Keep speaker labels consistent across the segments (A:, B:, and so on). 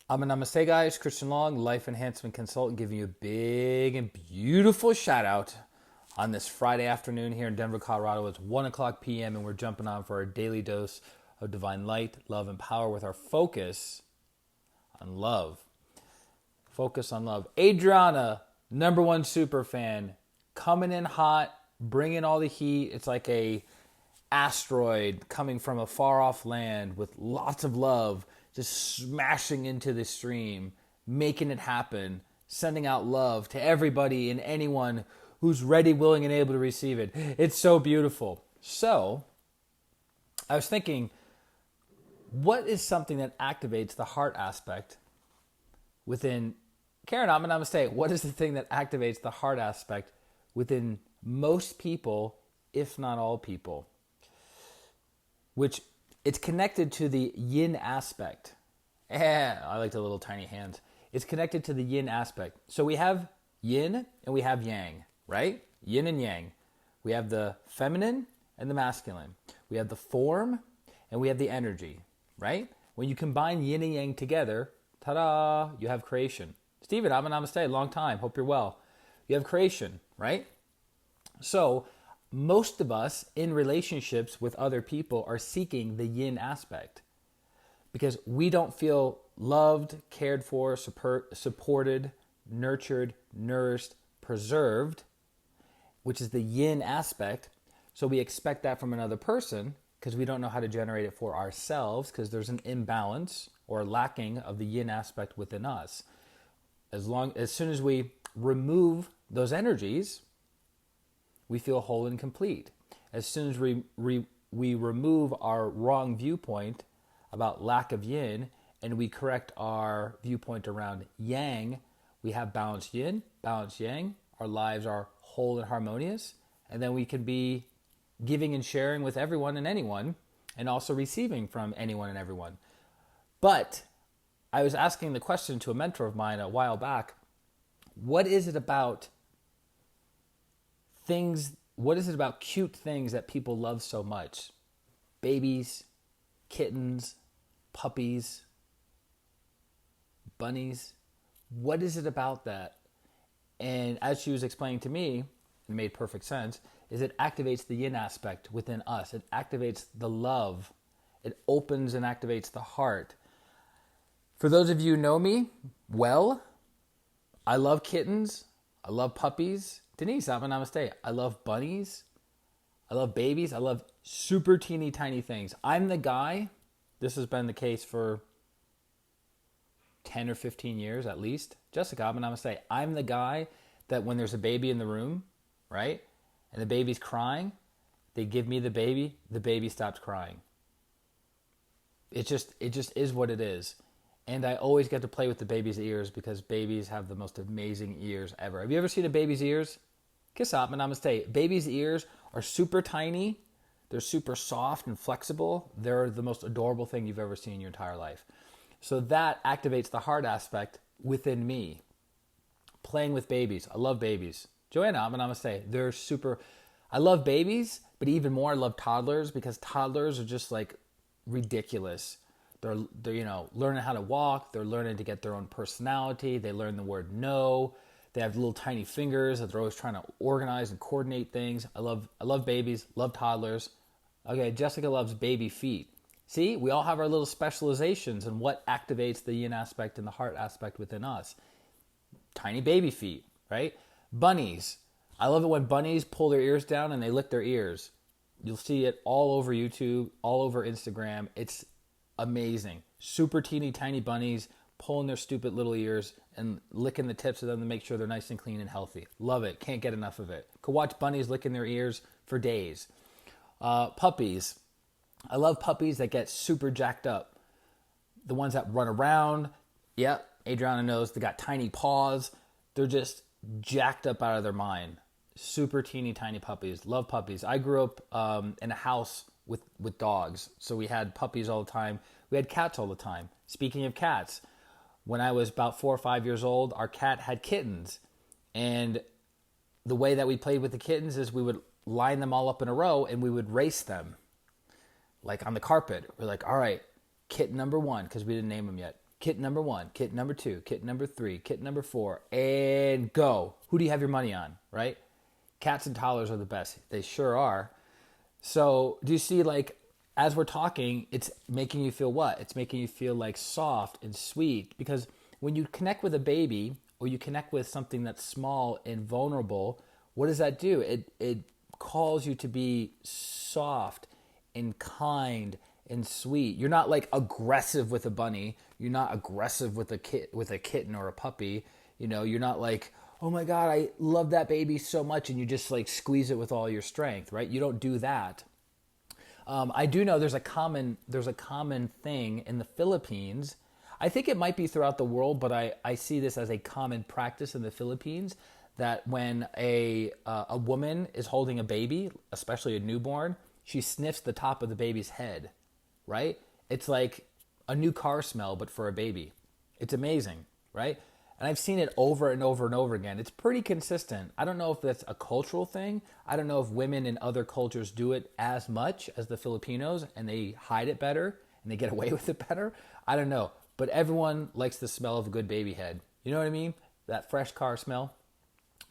A: I'm a Namaste guys, Christian Long, life enhancement consultant, giving you a big and beautiful shout out on this Friday afternoon here in Denver, Colorado. It's 1 o'clock p.m. and we're jumping on for our daily dose of divine light, love, and power with our focus on love. Focus on love. Adriana, number one super fan, coming in hot, bringing all the heat. It's like a asteroid coming from a far off land with lots of love, just smashing into the stream, making it happen, sending out love to everybody and anyone who's ready, willing, and able to receive it. It's so beautiful. So, I was thinking, what is something that activates the heart aspect within Karen? I'm going to say, what is the thing that activates the heart aspect within most people, if not all people? Which it's connected to the yin aspect. I like the little tiny hands. It's connected to the yin aspect. So we have yin and we have yang, right? Yin and yang. We have the feminine and the masculine. We have the form and we have the energy, right? When you combine yin and yang together, ta-da, you have creation. Stephen, I'm a namaste, long time, hope you're well. You have creation, right? So most of us in relationships with other people are seeking the yin aspect because we don't feel loved, cared for, supported, nurtured, nourished, preserved, which is the yin aspect. So we expect that from another person because we don't know how to generate it for ourselves because there's an imbalance or lacking of the yin aspect within us. As soon as we remove those energies, we feel whole and complete. As soon as we remove our wrong viewpoint about lack of yin and we correct our viewpoint around yang, we have balanced yin, balanced yang. Our lives are whole and harmonious. And then we can be giving and sharing with everyone and anyone and also receiving from anyone and everyone. But I was asking the question to a mentor of mine a while back, what is it about cute things that people love so much? Babies, kittens, puppies, bunnies. What is it about that? And as she was explaining to me, it made perfect sense, is it activates the yin aspect within us. It activates the love. It opens and activates the heart. For those of you who know me well, I love kittens. I love puppies. Denise, have a namaste. I love bunnies. I love babies. I love super teeny tiny things. I'm the guy, this has been the case for 10 or 15 years at least. Jessica, have a namaste. I'm the guy that when there's a baby in the room, right, and the baby's crying, they give me the baby stops crying. It just is what it is. And I always get to play with the baby's ears because babies have the most amazing ears ever. Have you ever seen a baby's ears? Kiss up and namaste. Babies' ears are super tiny. They're super soft and flexible. They're the most adorable thing you've ever seen in your entire life. So that activates the heart aspect within me. Playing with babies. I love babies. Joanna, I'm a namaste. They're super... I love babies, but even more I love toddlers because toddlers are just like ridiculous. They're learning how to walk. They're learning to get their own personality. They learn the word no. They have little tiny fingers that they're always trying to organize and coordinate things. I love babies, love toddlers. Okay, Jessica loves baby feet. See, we all have our little specializations in what activates the yin aspect and the heart aspect within us. Tiny baby feet, right? Bunnies. I love it when bunnies pull their ears down and they lick their ears. You'll see it all over YouTube, all over Instagram. It's amazing. Super teeny tiny bunnies pulling their stupid little ears and licking the tips of them to make sure they're nice and clean and healthy. Love it. Can't get enough of it. Could watch bunnies licking their ears for days. Puppies. I love puppies that get super jacked up. The ones that run around. Yep, Adriana knows. They got tiny paws. They're just jacked up out of their mind. Super teeny tiny puppies. Love puppies. I grew up in a house with dogs. So we had puppies all the time. We had cats all the time. Speaking of cats, when I was about 4 or 5 years old, our cat had kittens. And the way that we played with the kittens is we would line them all up in a row and we would race them. Like on the carpet. We're like, all right, kitten number 1, because we didn't name them yet. Kitten number 1, kitten number 2, kitten number 3, kitten number 4, and go. Who do you have your money on, right? Cats and toddlers are the best. They sure are. So do you see, like, as we're talking, it's making you feel what? It's making you feel like soft and sweet, because when you connect with a baby or you connect with something that's small and vulnerable, what does that do? It calls you to be soft and kind and sweet. You're not like aggressive with a bunny. You're not aggressive with a kitten or a puppy. You know, you're not like, oh my God, I love that baby so much, and you just like squeeze it with all your strength, right? You don't do that. I do know there's a common thing in the Philippines. I think it might be throughout the world, but I see this as a common practice in the Philippines, that when a woman is holding a baby, especially a newborn, she sniffs the top of the baby's head, right? It's like a new car smell, but for a baby. It's amazing, right? And I've seen it over and over and over again. It's pretty consistent. I don't know if that's a cultural thing. I don't know if women in other cultures do it as much as the Filipinos and they hide it better and they get away with it better. I don't know. But everyone likes the smell of a good baby head. You know what I mean? That fresh car smell.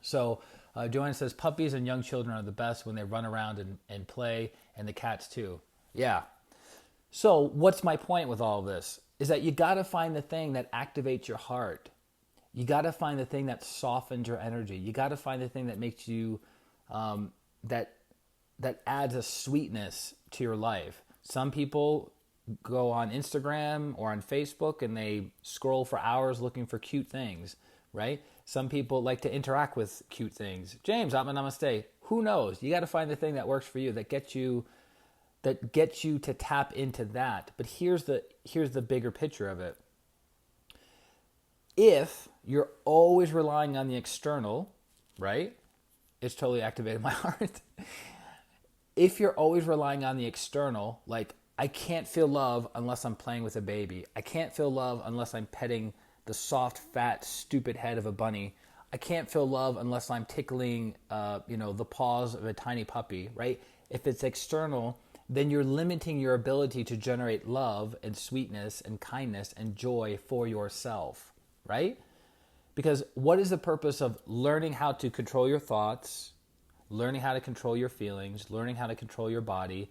A: So Joanne says, puppies and young children are the best when they run around and play, and the cats too. Yeah. So what's my point with all of this? Is that you got to find the thing that activates your heart. You got to find the thing that softens your energy. You got to find the thing that makes you, that adds a sweetness to your life. Some people go on Instagram or on Facebook and they scroll for hours looking for cute things, right? Some people like to interact with cute things. James, Atma Namaste. Who knows? You got to find the thing that works for you, that gets you to tap into that. But here's the bigger picture of it. If you're always relying on the external, right? It's totally activated my heart. If you're always relying on the external, like, I can't feel love unless I'm playing with a baby. I can't feel love unless I'm petting the soft, fat, stupid head of a bunny. I can't feel love unless I'm tickling, the paws of a tiny puppy, right? If it's external, then you're limiting your ability to generate love and sweetness and kindness and joy for yourself, right? Because what is the purpose of learning how to control your thoughts, learning how to control your feelings, learning how to control your body,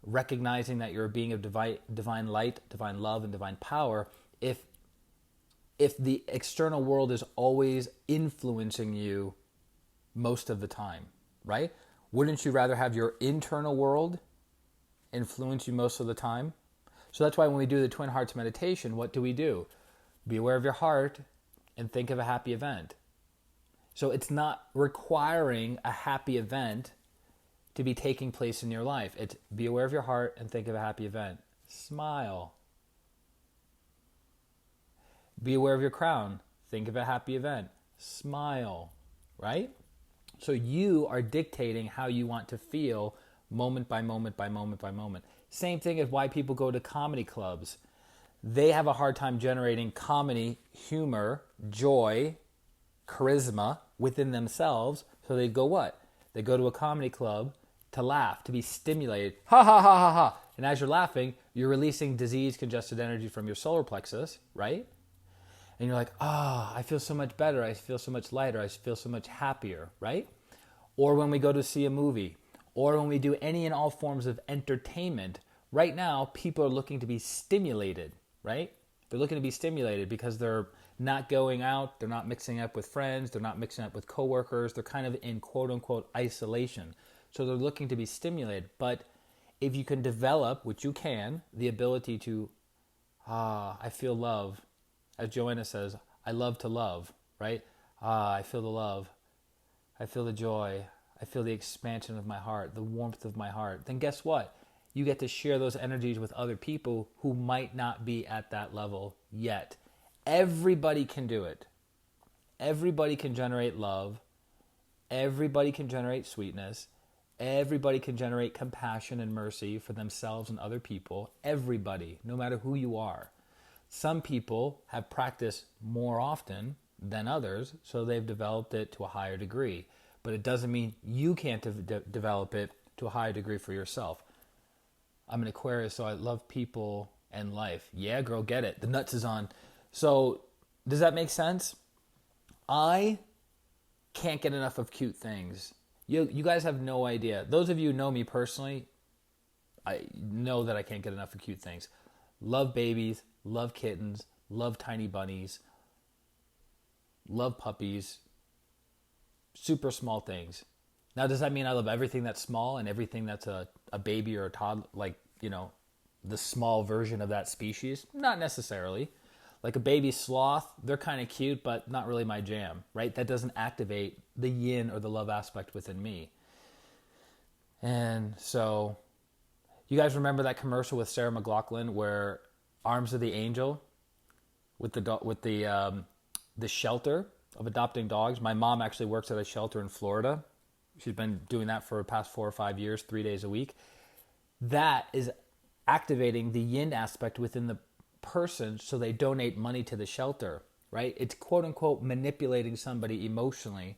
A: recognizing that you're a being of divine light, divine love, and divine power, if the external world is always influencing you most of the time, right? Wouldn't you rather have your internal world influence you most of the time? So that's why when we do the Twin Hearts meditation, what do? Be aware of your heart and think of a happy event. So it's not requiring a happy event to be taking place in your life. It's be aware of your heart and think of a happy event. Smile. Be aware of your crown. Think of a happy event. Smile. Right? So you are dictating how you want to feel moment by moment by moment by moment. Same thing as why people go to comedy clubs. They have a hard time generating comedy, humor, joy, charisma within themselves. So they go what? They go to a comedy club to laugh, to be stimulated. Ha ha ha ha ha. And as you're laughing, you're releasing disease congested energy from your solar plexus, right? And you're like, I feel so much better. I feel so much lighter. I feel so much happier, right? Or when we go to see a movie, or when we do any and all forms of entertainment, right now, people are looking to be stimulated, right? They're looking to be stimulated because they're not going out, they're not mixing up with friends, they're not mixing up with coworkers, they're kind of in quote-unquote isolation. So they're looking to be stimulated. But if you can develop, which you can, the ability to, I feel love. As Joanna says, I love to love, right? I feel the love. I feel the joy. I feel the expansion of my heart, the warmth of my heart. Then guess what? You get to share those energies with other people who might not be at that level yet. Everybody can do it. Everybody can generate love. Everybody can generate sweetness. Everybody can generate compassion and mercy for themselves and other people. Everybody, no matter who you are. Some people have practiced more often than others, so they've developed it to a higher degree. But it doesn't mean you can't develop it to a higher degree for yourself. I'm an Aquarius, so I love people and life. Yeah, girl, get it. The nuts is on. So does that make sense? I can't get enough of cute things. You guys have no idea. Those of you who know me personally, I know that I can't get enough of cute things. Love babies, love kittens, love tiny bunnies, love puppies, super small things. Now, does that mean I love everything that's small and everything that's a baby or a toddler, like, the small version of that species? Not necessarily. Like a baby sloth, they're kind of cute, but not really my jam, right? That doesn't activate the yin or the love aspect within me. And so, you guys remember that commercial with Sarah McLachlan where Arms of the Angel with the shelter of adopting dogs? My mom actually works at a shelter in Florida. She's been doing that for the past 4 or 5 years, 3 days a week. That is activating the yin aspect within the person so they donate money to the shelter, right? It's quote unquote manipulating somebody emotionally.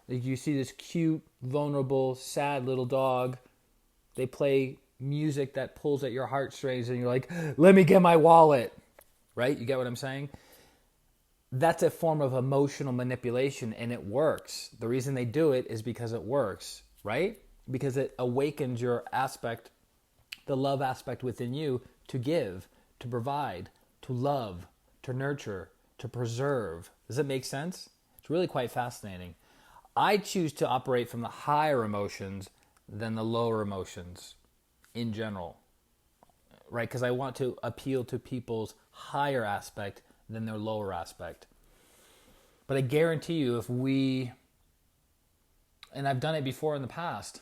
A: Like you see this cute, vulnerable, sad little dog. They play music that pulls at your heartstrings and you're like, let me get my wallet, right? You get what I'm saying? That's a form of emotional manipulation and it works. The reason they do it is because it works, right? Because it awakens your aspect, the love aspect within you to give, to provide, to love, to nurture, to preserve. Does it make sense? It's really quite fascinating. I choose to operate from the higher emotions than the lower emotions in general, right? Because I want to appeal to people's higher aspect than their lower aspect. But I guarantee you and I've done it before in the past,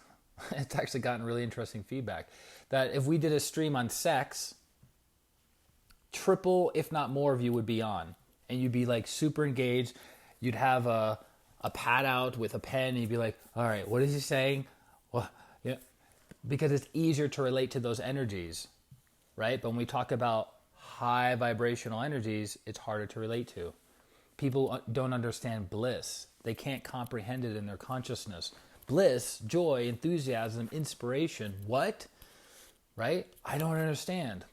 A: it's actually gotten really interesting feedback, that if we did a stream on sex, triple, if not more of you would be on. And you'd be like super engaged. You'd have a pad out with a pen and you'd be like, all right, what is he saying? Well, yeah, because it's easier to relate to those energies, right? But when we talk about high vibrational energies, it's harder to relate to. People don't understand bliss. They can't comprehend it in their consciousness. Bliss, joy, enthusiasm, inspiration. What? Right? I don't understand.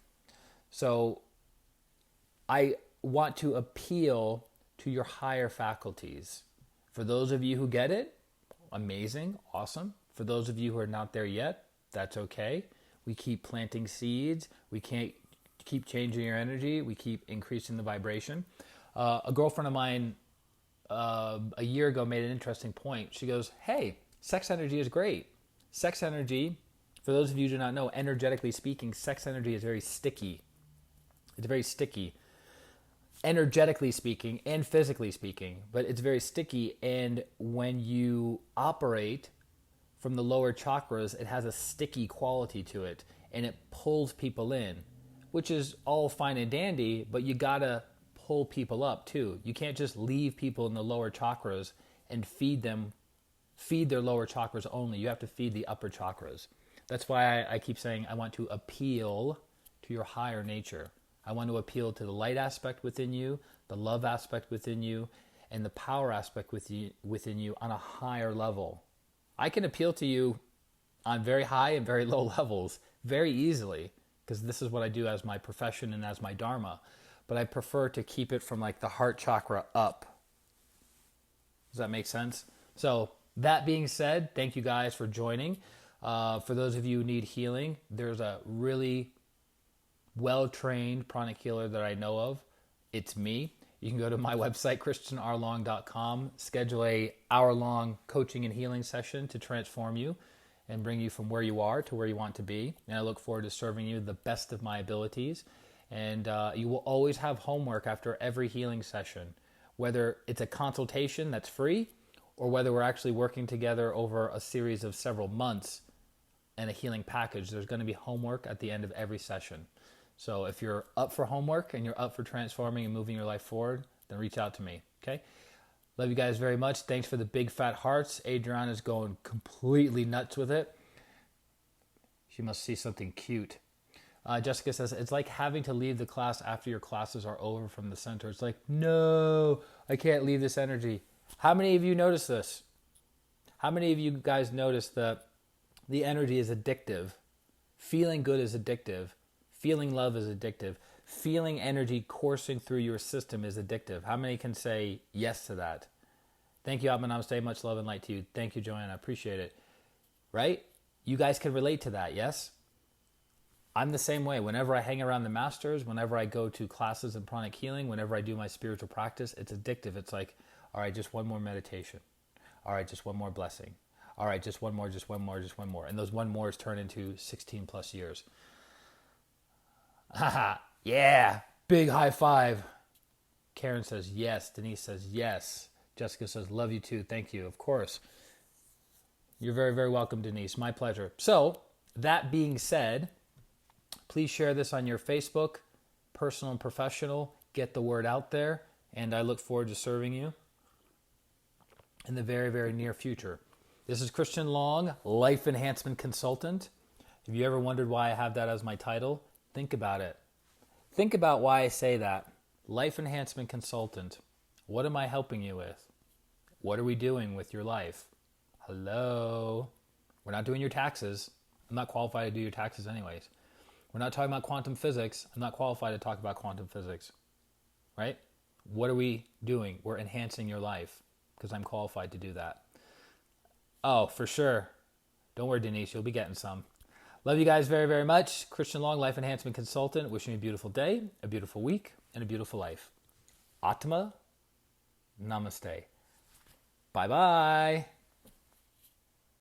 A: So I want to appeal to your higher faculties. For those of you who get it, amazing, awesome. For those of you who are not there yet, that's okay. We keep planting seeds. We can't keep changing your energy. We keep increasing the vibration. A girlfriend of mine a year ago made an interesting point. She goes, hey, sex energy is great. Sex energy, for those of you who do not know, energetically speaking, sex energy is very sticky. It's very sticky. Energetically speaking and physically speaking, but it's very sticky. And when you operate from the lower chakras, it has a sticky quality to it and it pulls people in, which is all fine and dandy, but you gotta pull people up too. You can't just leave people in the lower chakras and feed their lower chakras only. You have to feed the upper chakras. That's why I keep saying I want to appeal to your higher nature. I want to appeal to the light aspect within you, the love aspect within you, and the power aspect within you on a higher level. I can appeal to you on very high and very low levels very easily because this is what I do as my profession and as my dharma. But I prefer to keep it from like the heart chakra up. Does that make sense? So that being said, thank you guys for joining. For those of you who need healing, there's a really well-trained pranic healer that I know of. It's me. You can go to my website, ChristianRLong.com, schedule a hour-long coaching and healing session to transform you and bring you from where you are to where you want to be. And I look forward to serving you the best of my abilities. And you will always have homework after every healing session, whether it's a consultation that's free or whether we're actually working together over a series of several months and a healing package. There's going to be homework at the end of every session. So if you're up for homework and you're up for transforming and moving your life forward, then reach out to me, okay? Love you guys very much. Thanks for the big fat hearts. Adriana is going completely nuts with it. She must see something cute. Jessica says, it's like having to leave the class after your classes are over from the center. It's like, no, I can't leave this energy. How many of you notice this? How many of you guys notice that the energy is addictive? Feeling good is addictive. Feeling love is addictive. feeling energy coursing through your system is addictive. How many can say yes to that? Thank you, Abba Namaste. Much love and light to you. Thank you, Joanna. I appreciate it. Right? You guys can relate to that, yes? I'm the same way. Whenever I hang around the masters, whenever I go to classes in pranic healing, whenever I do my spiritual practice, it's addictive. It's like, all right, just one more meditation. All right, just one more blessing. All right, just one more, just one more, just one more. And those one mores turn into 16 plus years. Haha, yeah, big high five. Karen says yes. Denise says yes. Jessica says, love you too. Thank you. Of course. You're very, very welcome, Denise. My pleasure. So, that being said, please share this on your Facebook, personal and professional. Get the word out there. And I look forward to serving you in the very, very near future. This is Christian Long, Life Enhancement Consultant. If you ever wondered why I have that as my title, think about it. Think about why I say that. Life Enhancement Consultant. What am I helping you with? What are we doing with your life? Hello? We're not doing your taxes. I'm not qualified to do your taxes anyways. We're not talking about quantum physics. I'm not qualified to talk about quantum physics. Right? What are we doing? We're enhancing your life because I'm qualified to do that. Oh, for sure. Don't worry, Denise. You'll be getting some. Love you guys very, very much. Christian Long, Life Enhancement Consultant. Wishing you a beautiful day, a beautiful week, and a beautiful life. Atma, namaste. Bye-bye.